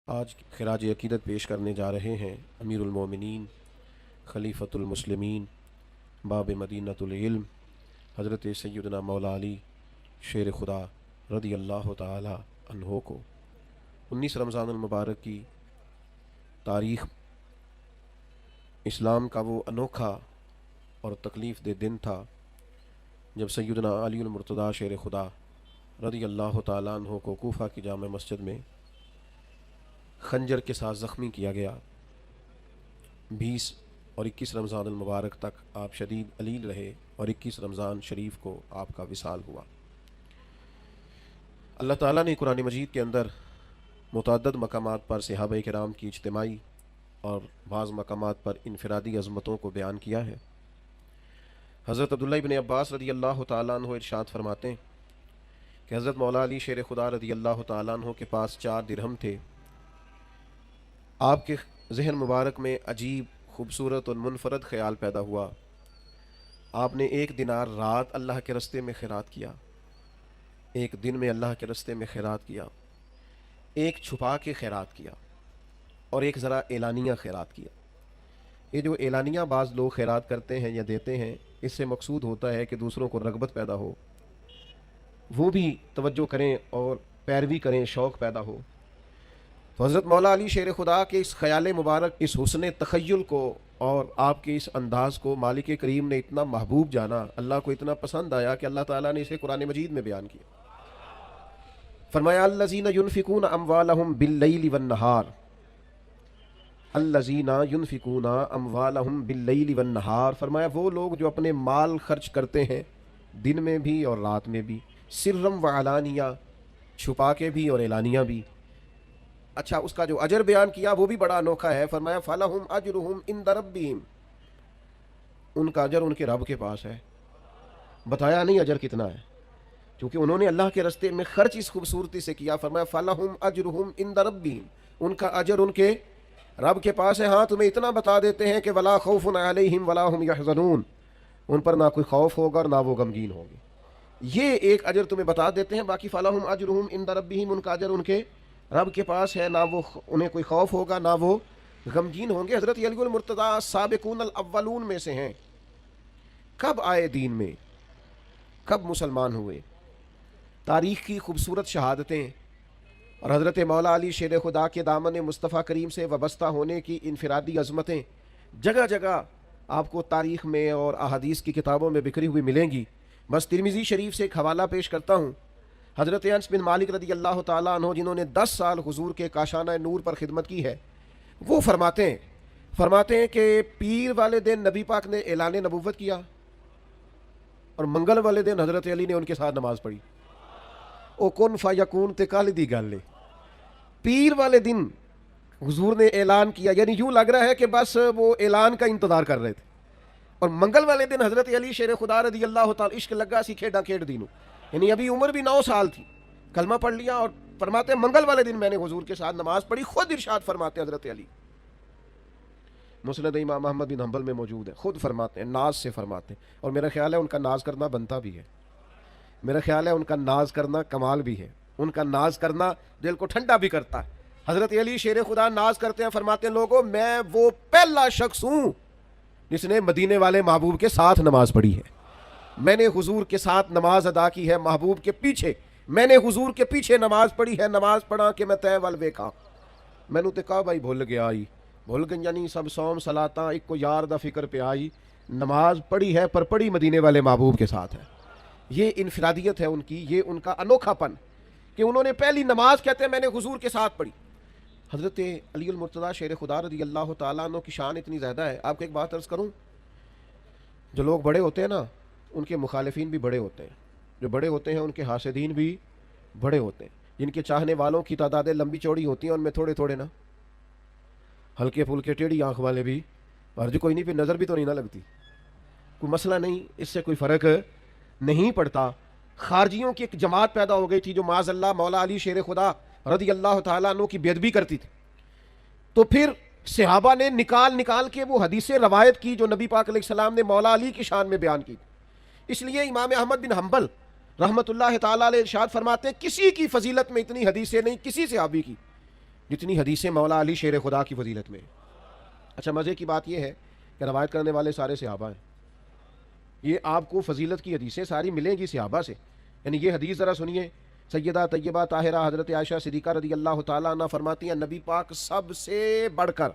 آج خراج عقیدت پیش کرنے جا رہے ہیں امیر المومنین خلیفۃ المسلمین باب مدینۃ العلم حضرت سیدنا مولا علی شیر خدا رضی اللہ تعالی عنہ کو 19 رمضان المبارک کی تاریخ اسلام کا وہ انوکھا اور تکلیف دہ دن تھا جب سیدنا علی المرتضیٰ شیر خدا رضی اللہ تعالی عنہ کو کوفہ کی جامع مسجد میں خنجر کے ساتھ زخمی کیا گیا۔ 20 اور 21 رمضان المبارک تک آپ شدید علیل رہے اور 21 رمضان شریف کو آپ کا وصال ہوا۔ اللہ تعالیٰ نے قرآن مجید کے اندر متعدد مقامات پر صحابہ کرام کی اجتماعی اور بعض مقامات پر انفرادی عظمتوں کو بیان کیا ہے۔ حضرت عبداللہ ابن عباس رضی اللہ تعالیٰ عنہ ارشاد فرماتے ہیں کہ حضرت مولا علی شیر خدا رضی اللہ تعالیٰ عنہ کے پاس 4 درہم تھے۔ آپ کے ذہن مبارک میں عجیب خوبصورت اور منفرد خیال پیدا ہوا۔ آپ نے 1 دینار رات اللہ کے رستے میں خیرات کیا، 1 دن میں اللہ کے رستے میں خیرات کیا، 1 چھپا کے خیرات کیا اور 1 ذرا اعلانیہ خیرات کیا۔ یہ جو اعلانیہ بعض لوگ خیرات کرتے ہیں یا دیتے ہیں، اس سے مقصود ہوتا ہے کہ دوسروں کو رغبت پیدا ہو، وہ بھی توجہ کریں اور پیروی کریں، شوق پیدا ہو۔ تو حضرت مولا علی شیر خدا کے اس خیال مبارک، اس حسن تخیل کو اور آپ کے اس انداز کو مالک کریم نے اتنا محبوب جانا، اللہ کو اتنا پسند آیا کہ اللہ تعالیٰ نے اسے قرآن مجید میں بیان کیا۔ فرمایا الذین ینفقون اموالہم باللیل والنہار، الذین ینفقون اموالہم باللیل والنہار، فرمایا وہ لوگ جو اپنے مال خرچ کرتے ہیں دن میں بھی اور رات میں بھی، سرم وعلانیہ، چھپا کے بھی اور اعلانیہ بھی۔ اچھا، اس کا جو اجر بیان کیا وہ بھی بڑا انوکھا ہے۔ فرمایا فَلَهُمْ أَجْرُهُمْ عِنْدَ رَبِّهِمْ، ان کا اجر ان کے رب کے پاس ہے۔ بتایا نہیں اجر کتنا ہے، کیونکہ انہوں نے اللہ کے راستے میں خرچ اس خوبصورتی سے کیا۔ فرمایا فَلَهُمْ أَجْرُهُمْ عِنْدَ رَبِّهِمْ، ان کا اجر ان کے رب کے پاس ہے۔ ہاں، تمہیں اتنا بتا دیتے ہیں کہ وَلَا خَوْفٌ عَلَيْهِمْ وَلَا هُمْ يَحْزَنُونَ، ان پر نہ کوئی خوف ہوگا اور نہ وہ غمگین ہوں گے۔ یہ ایک اجر تمہیں بتا دیتے ہیں، باقی فَلَهُمْ أَجْرُهُمْ عِنْدَ رَبِّهِمْ، ان کا اجر ان کے رب کے پاس ہے، نہ وہ انہیں کوئی خوف ہوگا نہ وہ غمگین ہوں گے۔ حضرت علی المرتضیٰ سابقون الاولون میں سے ہیں۔ کب آئے دین میں، کب مسلمان ہوئے، تاریخ کی خوبصورت شہادتیں اور حضرت مولا علی شیر خدا کے دامن مصطفیٰ کریم سے وابستہ ہونے کی انفرادی عظمتیں جگہ جگہ آپ کو تاریخ میں اور احادیث کی کتابوں میں بکھری ہوئی ملیں گی۔ بس ترمذی شریف سے ایک حوالہ پیش کرتا ہوں۔ حضرت انس بن مالک رضی اللہ تعالیٰ عنہ، جنہوں نے 10 سال حضور کے کاشانہ نور پر خدمت کی ہے، وہ فرماتے ہیں کہ پیر والے دن نبی پاک نے اعلان نبوت کیا اور منگل والے دن حضرت علی نے ان کے ساتھ نماز پڑھی۔ او کن فیکون تے کال دی گل ہے، پیر والے دن حضور نے اعلان کیا، یعنی یوں لگ رہا ہے کہ بس وہ اعلان کا انتظار کر رہے تھے، اور منگل والے دن حضرت علی شیر خدا رضی اللہ تعالیٰ، عشق لگا سی کھیڈا کھیڈ دینوں، یعنی ابھی عمر بھی 9 سال تھی، کلمہ پڑھ لیا، اور فرماتے ہیں منگل والے دن میں نے حضور کے ساتھ نماز پڑھی۔ خود ارشاد فرماتے ہیں حضرت علی، مسند امام احمد بن حنبل میں موجود ہے، خود فرماتے ہیں، ناز سے فرماتے ہیں، اور میرا خیال ہے ان کا ناز کرنا بنتا بھی ہے، میرا خیال ہے ان کا ناز کرنا کمال بھی ہے، ان کا ناز کرنا دل کو ٹھنڈا بھی کرتا ہے۔ حضرت علی شیر خدا ناز کرتے ہیں، فرماتے ہیں لوگوں، میں وہ پہلا شخص ہوں جس نے مدینے والے محبوب کے ساتھ نماز پڑھی ہے، میں نے حضور کے ساتھ نماز ادا کی ہے، محبوب کے پیچھے میں نے حضور کے پیچھے نماز پڑھی ہے، نماز پڑھا کہ میں تے ول ویکھا، مینوں تے کہا بھائی بھول گئی یعنی سب صوم صلاتاں ایک کو یار دا فکر پہ آئی، نماز پڑھی ہے پر پڑھی مدینے والے محبوب کے ساتھ ہے۔ یہ انفرادیت ہے ان کی، یہ ان کا انوکھا پن کہ انہوں نے پہلی نماز کہتے ہیں میں نے حضور کے ساتھ پڑھی۔ حضرت علی المرتضیٰ شیر خدا رضی اللہ تعالیٰ عنہ کی شان اتنی زیادہ ہے۔ آپ کو ایک بات عرض کروں، جو لوگ بڑے ہوتے ہیں نا، ان کے مخالفین بھی بڑے ہوتے ہیں، جو بڑے ہوتے ہیں ان کے حاسدین بھی بڑے ہوتے ہیں، جن کے چاہنے والوں کی تعدادیں لمبی چوڑی ہوتی ہیں، ان میں تھوڑے تھوڑے نا ہلکے پھلکے ٹیڑھی آنکھ والے بھی، اور جو کوئی نہیں، پھر نظر بھی تو نہیں نہ لگتی، کوئی مسئلہ نہیں، اس سے کوئی فرق نہیں پڑتا۔ خارجیوں کی ایک جماعت پیدا ہو گئی تھی جو معاذ اللہ مولا علی شیر خدا رضی اللہ تعالیٰ عنہ کی بے ادبی کرتی تھی، تو پھر صحابہ نے نکال کے وہ حدیثیں روایت کی جو نبی پاک علیہ السلام نے مولا علی کی شان میں بیان کی۔ اس لیے امام احمد بن حنبل رحمۃ اللہ تعالیٰ علیہ ارشاد فرماتے ہیں کسی کی فضیلت میں اتنی حدیثیں نہیں کسی صحابی کی جتنی حدیثیں مولا علی شیر خدا کی فضیلت میں. اچھا مزے کی بات یہ ہے کہ روایت کرنے والے سارے صحابہ ہیں. یہ آپ کو فضیلت کی حدیثیں ساری ملیں گی صحابہ سے. یعنی یہ حدیث ذرا سنیے. سیدہ طیبہ طاہرہ حضرت عائشہ صدیقہ رضی اللہ تعالیٰ عنہ فرماتی ہیں نبی پاک سب سے بڑھ کر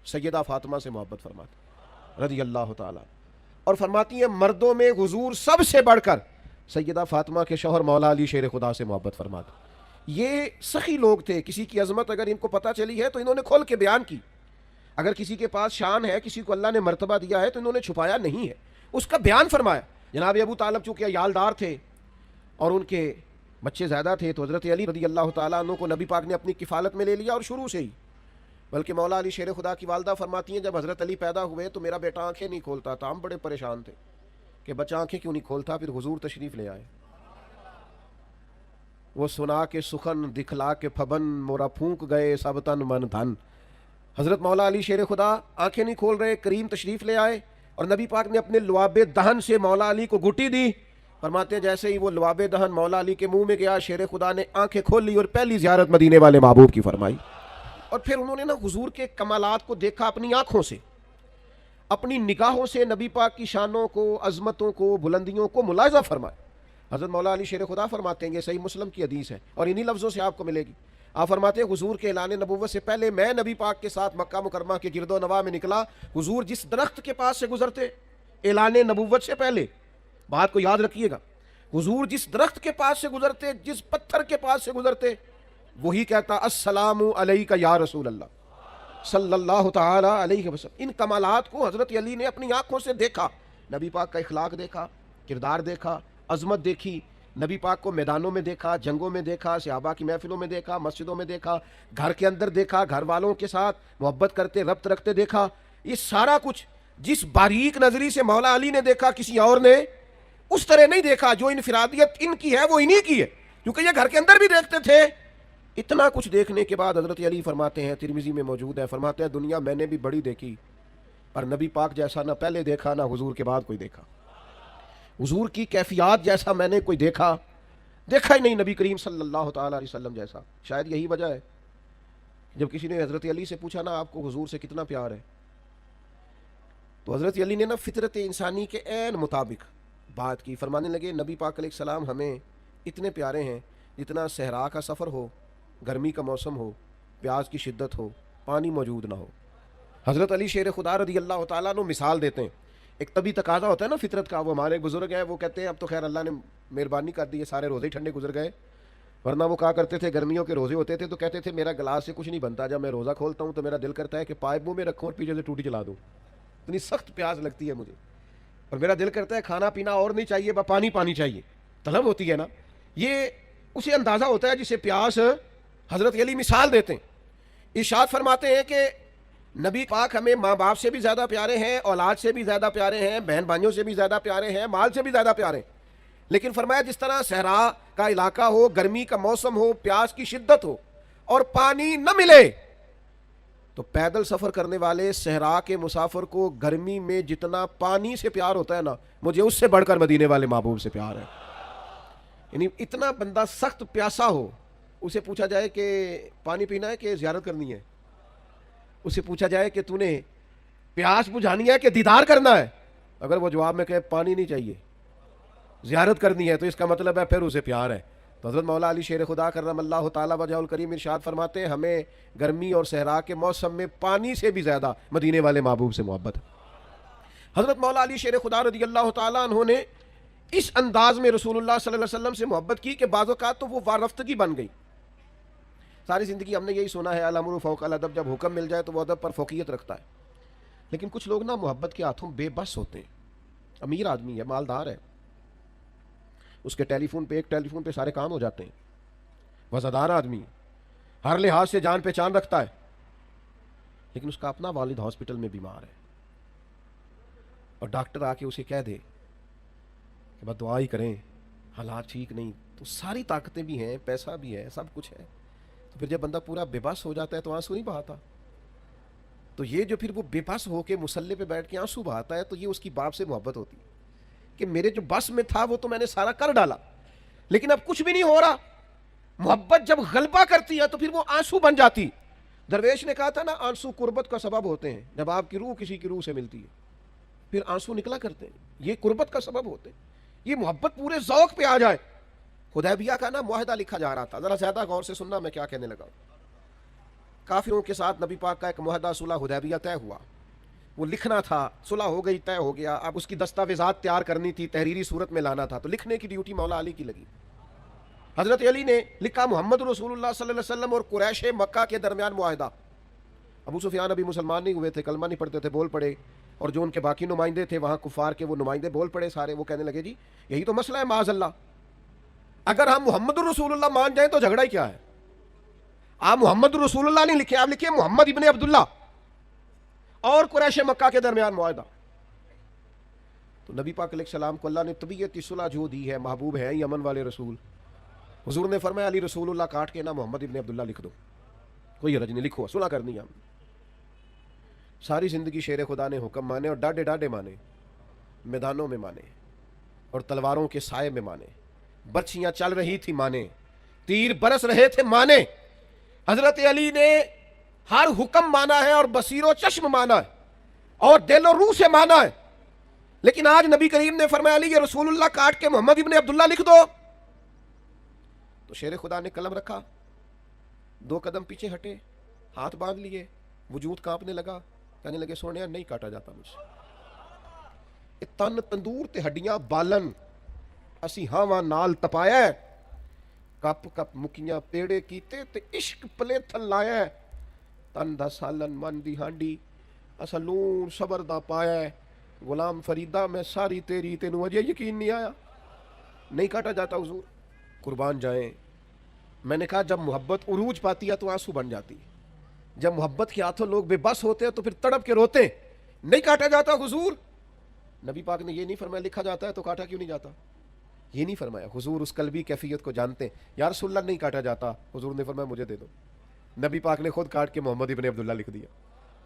سیدہ فاطمہ سے محبت فرماتے رضی اللہ تعالیٰ, اور فرماتی ہیں مردوں میں حضور سب سے بڑھ کر سیدہ فاطمہ کے شوہر مولا علی شیر خدا سے محبت فرماتے. یہ سخی لوگ تھے, کسی کی عظمت اگر ان کو پتہ چلی ہے تو انہوں نے کھول کے بیان کی. اگر کسی کے پاس شان ہے, کسی کو اللہ نے مرتبہ دیا ہے تو انہوں نے چھپایا نہیں ہے, اس کا بیان فرمایا. جناب ابو طالب چونکہ عیالدار تھے اور ان کے بچے زیادہ تھے تو حضرت علی رضی اللہ تعالیٰ عنہ کو نبی پاک نے اپنی کفالت میں لے لیا, اور شروع سے ہی. بلکہ مولا علی شیر خدا کی والدہ فرماتی ہیں جب حضرت علی پیدا ہوئے تو میرا بیٹا آنکھیں نہیں کھولتا تھا. ہم بڑے پریشان تھے کہ بچہ آنکھیں کیوں نہیں کھولتا. پھر حضور تشریف لے آئے. وہ سنا کے سخن دکھلا کے پھبن مورا پھونک گئے سب تن من دھن. حضرت مولا علی شیر خدا آنکھیں نہیں کھول رہے, کریم تشریف لے آئے اور نبی پاک نے اپنے لعاب دہن سے مولا علی کو گھٹی دی. فرماتے ہیں جیسے ہی وہ لعاب دہن مولا علی کے منہ میں گیا, شیر خدا نے آنکھیں کھول لی اور پہلی زیارت مدینے والے محبوب کی فرمائی. اور پھر انہوں نے نا حضور کے کمالات کو دیکھا اپنی آنکھوں سے, اپنی نگاہوں سے نبی پاک کی شانوں کو, عظمتوں کو, بلندیوں کو ملاحظہ فرمایا. حضرت مولا علی شیر خدا فرماتے ہیں, یہ صحیح مسلم کی حدیث ہے اور انہی لفظوں سے آپ کو ملے گی. آپ فرماتے ہیں حضور کے اعلان نبوت سے پہلے میں نبی پاک کے ساتھ مکہ مکرمہ کے گرد و نواح میں نکلا. حضور جس درخت کے پاس سے گزرتے اعلان نبوت سے پہلے, بات کو یاد رکھیے گا, حضور جس درخت کے پاس سے گزرتے, جس پتھر کے پاس سے گزرتے, وہی کہتا السلام علیکہ یا رسول اللہ صلی اللہ تعالی علیہ وسلم. ان کمالات کو حضرت علی نے اپنی آنکھوں سے دیکھا. نبی پاک کا اخلاق دیکھا, کردار دیکھا, عظمت دیکھی. نبی پاک کو میدانوں میں دیکھا, جنگوں میں دیکھا, صحابہ کی محفلوں میں دیکھا, مسجدوں میں دیکھا, گھر کے اندر دیکھا, گھر والوں کے ساتھ محبت کرتے ربط رکھتے دیکھا. یہ سارا کچھ جس باریک نظری سے مولا علی نے دیکھا کسی اور نے اس طرح نہیں دیکھا. جو انفرادیت ان کی ہے وہ انہی کی ہے, کیونکہ یہ گھر کے اندر بھی دیکھتے تھے. اتنا کچھ دیکھنے کے بعد حضرت علی فرماتے ہیں, ترمذی میں موجود ہے, فرماتے ہیں دنیا میں نے بھی بڑی دیکھی پر نبی پاک جیسا نہ پہلے دیکھا نہ حضور کے بعد کوئی دیکھا. حضور کی کیفیات جیسا میں نے کوئی دیکھا ہی نہیں نبی کریم صلی اللہ تعالی علیہ وسلم جیسا. شاید یہی وجہ ہے جب کسی نے حضرت علی سے پوچھا نا آپ کو حضور سے کتنا پیار ہے, تو حضرت علی نے نا فطرت انسانی کے عین مطابق بات کی. فرمانے لگے نبی پاک علیہ السلام ہمیں اتنے پیارے ہیں جتنا صحرا کا سفر ہو, گرمی کا موسم ہو, پیاس کی شدت ہو, پانی موجود نہ ہو. حضرت علی شیر خدا رضی اللہ تعالیٰ نے مثال دیتے ہیں. ایک طبی تقاضا ہوتا ہے نا فطرت کا. وہ ہمارے بزرگ ہیں, وہ کہتے ہیں اب تو خیر اللہ نے مہربانی کر دی, سارے روزے ٹھنڈے گزر گئے, ورنہ وہ کہا کرتے تھے گرمیوں کے روزے ہوتے تھے تو کہتے تھے میرا گلاس سے کچھ نہیں بنتا, جب میں روزہ کھولتا ہوں تو میرا دل کرتا ہے کہ پائپ منہ میں رکھوں اور پیچھے سے ٹوٹی چلا دوں, اتنی سخت پیاس لگتی ہے مجھے, اور میرا دل کرتا ہے کھانا پینا اور نہیں چاہیے, پانی چاہیے, طلب ہوتی ہے نا. یہ اسے اندازہ ہوتا ہے جسے پیاس. حضرت علی مثال دیتے ہیں, ارشاد فرماتے ہیں کہ نبی پاک ہمیں ماں باپ سے بھی زیادہ پیارے ہیں, اولاد سے بھی زیادہ پیارے ہیں, بہن بھائیوں سے بھی زیادہ پیارے ہیں, مال سے بھی زیادہ پیارے ہیں. لیکن فرمایا جس طرح صحرا کا علاقہ ہو, گرمی کا موسم ہو, پیاس کی شدت ہو اور پانی نہ ملے, تو پیدل سفر کرنے والے صحرا کے مسافر کو گرمی میں جتنا پانی سے پیار ہوتا ہے نا, مجھے اس سے بڑھ کر مدینے والے محبوب سے پیار ہے. یعنی اتنا بندہ سخت پیاسا ہو, اسے پوچھا جائے کہ پانی پینا ہے کہ زیارت کرنی ہے, اسے پوچھا جائے کہ تو نے پیاس بجھانی ہے کہ دیدار کرنا ہے, اگر وہ جواب میں کہے پانی نہیں چاہیے زیارت کرنی ہے, تو اس کا مطلب ہے پھر اسے پیار ہے. تو حضرت مولا علی شیر خدا کرم اللہ تعالیٰ وجہ الکریم ارشاد فرماتے ہیں ہمیں گرمی اور صحرا کے موسم میں پانی سے بھی زیادہ مدینے والے محبوب سے محبت ہے. حضرت مولا علی شیر خدا رضی اللہ تعالیٰ عنہ نے اس انداز میں رسول اللہ صلی اللہ علیہ وسلم سے محبت کی کہ بعض اوقات تو وہ وارفتگی بن گئی. ساری زندگی ہم نے یہی سنا ہے الامر فوق الادب, جب حکم مل جائے تو وہ ادب پر فوقیت رکھتا ہے. لیکن کچھ لوگ نا محبت کے ہاتھوں بے بس ہوتے ہیں. امیر آدمی ہے, مالدار ہے, اس کے ایک ٹیلی فون پہ سارے کام ہو جاتے ہیں, وزادار آدمی, ہر لحاظ سے جان پہچان رکھتا ہے, لیکن اس کا اپنا والد ہاسپٹل میں بیمار ہے اور ڈاکٹر آ کے اسے کہہ دے کہ بس دعا ہی کریں, حالات ٹھیک نہیں, تو ساری طاقتیں بھی ہیں, پیسہ بھی ہے, سب کچھ ہے, تو پھر جب بندہ پورا بے بس ہو جاتا ہے تو آنسو نہیں بہاتا. تو یہ جو پھر وہ بے بس ہو کے مصلی پہ بیٹھ کے آنسو بہاتا ہے, تو یہ اس کی باپ سے محبت ہوتی ہے کہ میرے جو بس میں تھا وہ تو میں نے سارا کر ڈالا, لیکن اب کچھ بھی نہیں ہو رہا, محبت جب غلبہ کرتی ہے تو پھر وہ آنسو بن جاتی. درویش نے کہا تھا نا آنسو قربت کا سبب ہوتے ہیں. جب آپ کی روح کسی کی روح سے ملتی ہے پھر آنسو نکلا کرتے ہیں, یہ قربت کا سبب ہوتے ہیں. یہ محبت پورے ذوق پہ آ جائے. حدیبیہ کا نا معاہدہ لکھا جا رہا تھا, ذرا زیادہ غور سے سننا میں کیا کہنے لگا. کافروں کے ساتھ نبی پاک کا ایک معاہدہ صلح حدیبیہ طے ہوا, وہ لکھنا تھا, صلح ہو گئی, طے ہو گیا, اب اس کی دستاویزات تیار کرنی تھی, تحریری صورت میں لانا تھا, تو لکھنے کی ڈیوٹی مولا علی کی لگی. حضرت علی نے لکھا محمد رسول اللہ صلی اللہ علیہ وسلم اور قریش مکہ کے درمیان معاہدہ. ابو سفیان ابھی مسلمان نہیں ہوئے تھے, کلمہ نہیں پڑھتے تھے, بول پڑے, اور جو ان کے باقی نمائندے تھے وہاں کفار کے وہ نمائندے بول پڑے سارے. وہ کہنے لگے جی یہی تو مسئلہ ہے معاذ اللہ, اگر ہم محمد رسول اللہ مان جائیں تو جھگڑا ہی کیا ہے. آپ محمد رسول اللہ نہیں لکھے, آپ لکھے محمد ابن عبداللہ اور قریش مکہ کے درمیان معاہدہ. تو نبی پاک علیہ السلام کو اللہ نے طبیعت صلح جو دی ہے, محبوب ہے یہ امن والے رسول. حضور نے فرمایا علی رسول اللہ کاٹ کے نا محمد ابن عبداللہ لکھ دو, کوئی حرج نہیں, لکھو, صلح کرنی ہے ہم. ساری زندگی شیر خدا نے حکم مانے اور ڈاڈے ڈاڈے مانے, میدانوں میں مانے اور تلواروں کے سائے میں مانے, برچھیاں چل رہی تھی مانے, تیر برس رہے تھے مانے. حضرت علی نے ہر حکم مانا ہے اور بصیر و چشم مانا ہے اور دل و روح سے مانا ہے. لیکن آج نبی کریم نے فرمایا علی یہ رسول اللہ کاٹ کے محمد ابن عبداللہ لکھ دو, تو شیر خدا نے قلم رکھا, 2 قدم پیچھے ہٹے, ہاتھ باندھ لیے, وجود کانپنے لگا, کہنے لگے سونے نہیں کاٹا جاتا مجھ سے. تن تندور تے ہڈیاں بالن, اسی ہاواں نال تپایا, کپ کپ مکیاں پیڑے کیتے تے عشق پلے تھل لایا, تن دا سالن من دی ہانڈی اسا لون صبر دا پایا, غلام فریدہ میں ساری تیری, تینوں اجے یقین نہیں آیا, نہیں کاٹا جاتا حضور. قربان جائیں, میں نے کہا جب محبت عروج پاتی ہے تو آنسو بن جاتی ہے, جب محبت کے ہاتھوں لوگ بے بس ہوتے ہیں تو پھر تڑپ کے روتے ہیں. نہیں کاٹا جاتا حضور. نبی پاک نے یہ نہیں فرمایا لکھا جاتا ہے تو کاٹا کیوں نہیں جاتا, یہ نہیں فرمایا. حضور اس قلبی کیفیت کو جانتے ہیں. یا رسول اللہ نہیں کاٹا جاتا, حضور نے فرمایا مجھے دے دو. نبی پاک نے خود کاٹ کے محمد ابن عبداللہ لکھ دیا,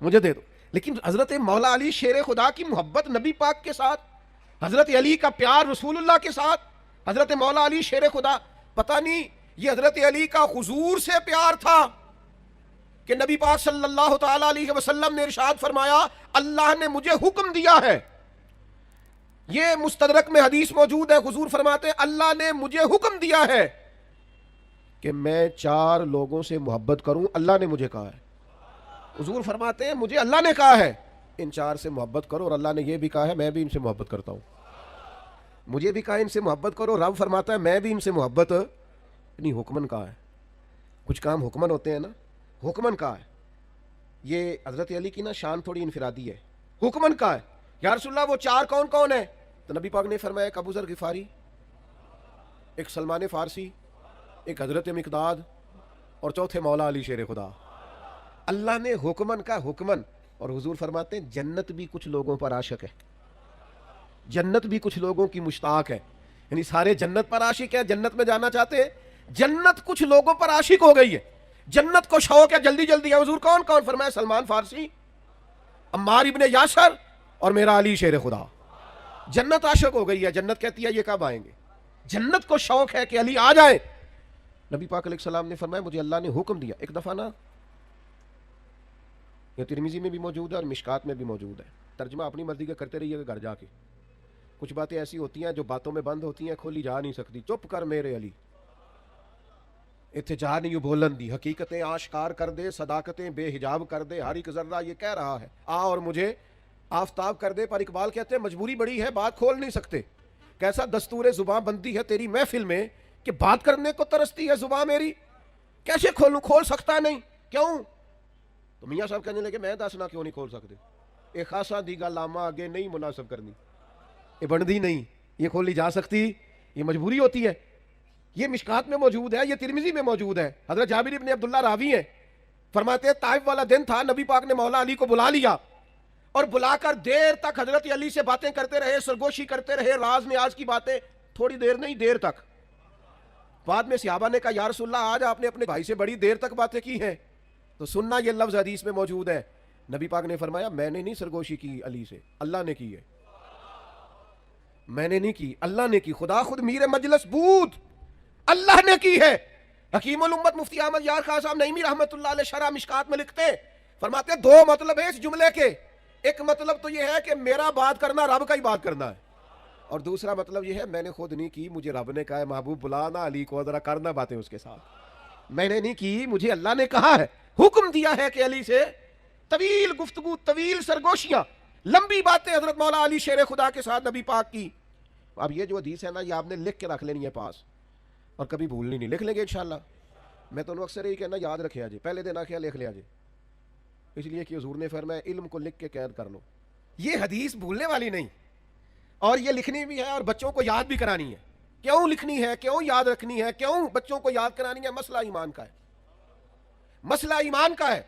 مجھے دے دو. لیکن حضرت مولا علی شیر خدا کی محبت نبی پاک کے ساتھ, حضرت علی کا پیار رسول اللہ کے ساتھ, حضرت مولا علی شیر خدا, پتہ نہیں یہ حضرت علی کا حضور سے پیار تھا کہ نبی پاک صلی اللہ تعالی علیہ وسلم نے ارشاد فرمایا اللہ نے مجھے حکم دیا ہے. یہ مستدرک میں حدیث موجود ہے, حضور فرماتے ہیں اللہ نے مجھے حکم دیا ہے کہ میں 4 لوگوں سے محبت کروں, اللہ نے مجھے کہا ہے. حضور فرماتے ہیں مجھے اللہ نے کہا ہے ان 4 سے محبت کرو, اور اللہ نے یہ بھی کہا ہے میں بھی ان سے محبت کرتا ہوں. مجھے بھی کہا ان سے محبت کرو, رب فرماتا ہے میں بھی ان سے محبت نہیں, حکمن کہا ہے. کچھ کام حکمن ہوتے ہیں نا, حکمن کہا ہے. یہ حضرت علی کی نا شان تھوڑی انفرادی ہے, حکمن کہا ہے. یا رسول اللہ وہ 4 کون کون ہیں, تو نبی پاک نے فرمایا ایک ابو ذر غفاری, ایک سلمان فارسی, ایک حضرت مقداد, اور چوتھے مولا علی شیر خدا. اللہ نے حکمن کا حکمن. اور حضور فرماتے ہیں جنت بھی کچھ لوگوں پر عاشق ہے, جنت بھی کچھ لوگوں کی مشتاق ہے. یعنی سارے جنت پر عاشق ہیں, جنت میں جانا چاہتے ہیں, جنت کچھ لوگوں پر عاشق ہو گئی ہے, جنت کو شوق ہے جلدی جلدی ہے. حضور کون کون فرمایا سلمان فارسی, عمار ابن یاسر اور میرا علی شیر خدا. جنت عاشق ہو گئی ہے, جنت کہتی ہے یہ کب آئیں گے, جنت کو شوق ہے کہ علی آ جائیں. نبی پاک علیہ السلام نے فرمایا مجھے اللہ نے حکم دیا. ایک دفعہ نا یہ ترمذی میں بھی موجود ہے اور مشکات میں بھی موجود ہے, ترجمہ اپنی مرضی کا کرتے رہیے گا گھر جا کے. کچھ باتیں ایسی ہوتی ہیں جو باتوں میں بند ہوتی ہیں, کھولی جا نہیں سکتی. چپ کر میرے علی, اتجا نہیں بولن دی, حقیقتیں آشکار کر دے, صداقتیں بے حجاب کر دے, ہر ایک ذرہ یہ کہہ رہا ہے آ اور مجھے آفتاب کر دے. پر اقبال کہتے ہیں مجبوری بڑی ہے بات کھول نہیں سکتے, کیسا دستور زباں بندی ہے تیری محفل میں کہ بات کرنے کو ترستی ہے زباں میری, کیسے کھولوں, کھول سکتا نہیں, کیوں؟ تو میاں صاحب کہنے لگے میں دسنا کیوں نہیں کھول سکتے, اے خاصا دی گل آما آگے نہیں مناسب کرنی, یہ بندی نہیں, یہ کھولی جا سکتی, یہ مجبوری ہوتی ہے. یہ مشکات میں موجود ہے, یہ ترمذی میں موجود ہے. حضرت جابر ابن عبداللہ راوی ہیں, فرماتے ہیں طائف والا دن تھا, نبی پاک نے مولا علی کو بلا لیا اور بلا کر دیر تک حضرت علی سے باتیں کرتے رہے, سرگوشی کرتے رہے, راز نیاز کی باتیں, تھوڑی دیر نہیں دیر تک. بعد میں صحابہ نے کہا یا رسول اللہ آج آپ نے اپنے بھائی سے بڑی دیر تک باتیں کی ہیں, تو سننا یہ لفظ حدیث میں موجود ہے. نبی پاک نے فرمایا میں نے نہیں سرگوشی کی علی سے, اللہ نے کی ہے, میں نے نہیں کی, اللہ نے کی. خدا خود میر مجلس بود اللہ نے کی ہے. حکیم الامت مفتی احمد یار خان صاحب نعیمی رحمۃ اللہ علیہ شرح مشکات میں لکھتے ہیں، فرماتے ہیں دو مطلب ہے اس جملے کے، ایک مطلب تو یہ ہے کہ میرا بات کرنا رب کا ہی بات کرنا ہے، اور دوسرا مطلب یہ ہے میں نے خود نہیں کی، مجھے رب نے کہا ہے محبوب بلانا علی کو ذرا کرنا باتیں اس کے ساتھ، میں نے نہیں کی، مجھے اللہ نے کہا ہے، حکم دیا ہے کہ علی سے طویل گفتگو، طویل سرگوشیاں، لمبی باتیں حضرت مولا علی شیر خدا کے ساتھ نبی پاک کی۔ اب یہ جو حدیث ہے نا، یہ آپ نے لکھ کے رکھ لینی ہے پاس، اور کبھی بھولنی نہیں، لکھ لیں گے انشاءاللہ۔ میں تو اکثر یہی کہنا یاد رکھے آجے، پہلے دن آ کے لکھ لیا جے، اس لیے کہ حضور نے فرمایا علم کو لکھ کے قید کر لو۔ یہ حدیث بھولنے والی نہیں، اور یہ لکھنی بھی ہے اور بچوں کو یاد بھی کرانی ہے۔ کیوں لکھنی ہے، کیوں یاد رکھنی ہے، کیوں بچوں کو یاد کرانی ہے؟ مسئلہ ایمان کا ہے، مسئلہ ایمان کا ہے،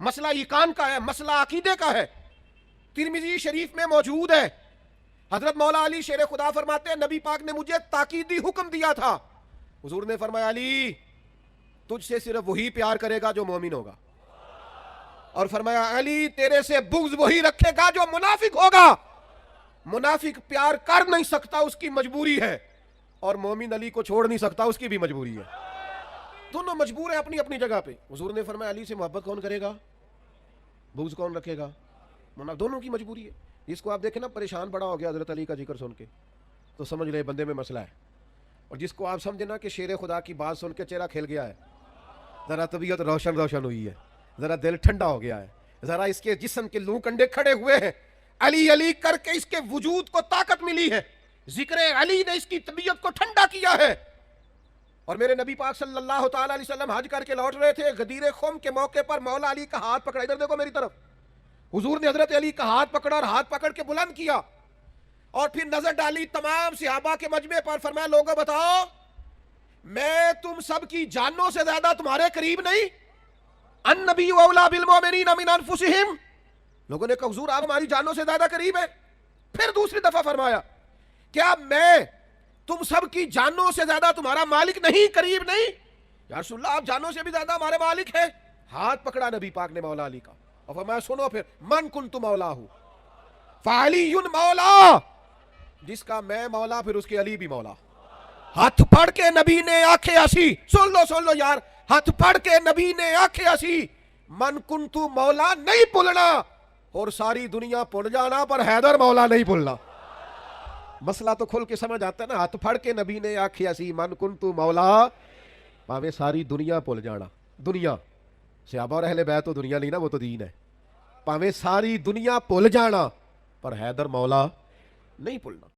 مسئلہ ایقان کا ہے، مسئلہ عقیدے کا ہے۔ ترمذی شریف میں موجود ہے، حضرت مولا علی شیر خدا فرماتے ہیں نبی پاک نے مجھے تاکیدی حکم دیا تھا، حضور نے فرمایا علی تجھ سے صرف وہی پیار کرے گا جو مومن ہوگا، اور فرمایا علی تیرے سے بغض وہی رکھے گا جو منافق ہوگا، منافق پیار کر نہیں سکتا، اس کی مجبوری ہے، اور مومن علی کو چھوڑ نہیں سکتا، اس کی بھی مجبوری ہے، دونوں مجبور ہیں اپنی اپنی جگہ پہ۔ حضور نے فرمایا علی سے محبت کون کرے گا، بغض کون رکھے گا، دونوں کی مجبوری ہے۔ جس کو آپ دیکھیں نا پریشان بڑا ہو گیا حضرت علی کا ذکر سن کے، تو سمجھ لے بندے میں مسئلہ ہے، اور جس کو آپ سمجھیں نا کہ شیر خدا کی بات سن کے چہرہ کھل گیا ہے، ذرا طبیعت روشن روشن ہوئی ہے، ذرا دل ٹھنڈا ہو گیا ہے، ذرا اس کے جسم کے لو کنڈے کھڑے ہوئے ہیں، علی علی کر کے اس کے وجود کو طاقت ملی ہے، ذکر علی نے اس کی طبیعت کو ٹھنڈا کیا ہے۔ اور میرے نبی پاک صلی اللہ تعالی علیہ وسلم حج کر کے لوٹ رہے تھے، غدیر خم کے موقع پر مولا علی کا ہاتھ پکڑا، ادھر دیکھو میری طرف، حضور نے حضرت علی کا ہاتھ پکڑا اور ہاتھ پکڑ کے بلند کیا، اور پھر نظر ڈالی تمام صحابہ کے مجمع پر، فرمایا لوگوں بتاؤ میں تم سب کی جانوں سے زیادہ تمہارے قریب نہیں؟ النبی اولی بالمؤمنین من انفسہم، لوگوں نے کہا حضور آپ ہماری جانوں سے زیادہ قریب ہیں۔ پھر دوسری دفعہ فرمایا کیا میں تم سب کی جانوں سے زیادہ تمہارا مالک نہیں، قریب نہیں؟ یا رسول اللہ آپ جانوں سے بھی زیادہ ہمارے مالک ہیں۔ ہاتھ پکڑا نبی پاک نے مولا علی کا، اور فرمایا سنو پھر، من کنت مولا فعلی مولا، جس کا میں مولا پھر اس کے علی بھی مولا۔ ہاتھ پڑھ کے نبی نے آنکھیں ایسی، سن لو یار، ہاتھ پڑھ کے نبی نے آنکھیں ایسی، من کنتو مولا نہیں بھولنا، اور ساری دنیا بھول جانا پر حیدر مولا نہیں بھولنا۔ مسئلہ تو کھل کے سمجھ آتا ہے نا، ہاتھ پھڑ کے نبی نے آنکھیں ایسی، من کنتو مولا، پاوے ساری دنیا بھول جانا، دنیا صحابہ اور اہل بیت تو دنیا نہیں نا، وہ تو دین ہے، پاوے ساری دنیا بھول جانا پر حیدر مولا نہیں بھولنا۔